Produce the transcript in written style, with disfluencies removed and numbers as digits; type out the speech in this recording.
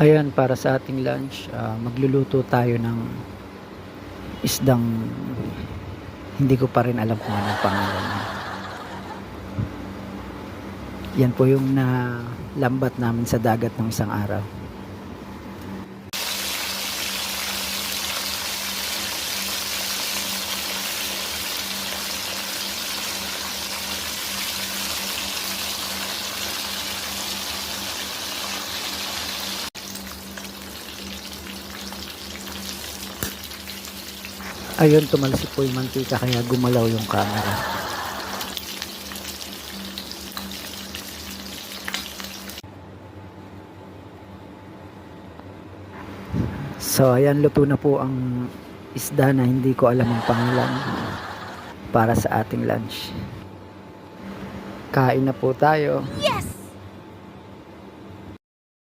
Ayan, para sa ating lunch, magluluto tayo ng isdang hindi ko pa rin alam kung anong pangalan niya. Yan po yung nalambat namin sa dagat ng isang araw. Ayun, tumalsik po yung mantika kaya gumalaw yung camera. So ayan, luto na po ang isda na hindi ko alam ang pangalan para sa ating lunch. Kain na po tayo. Yes!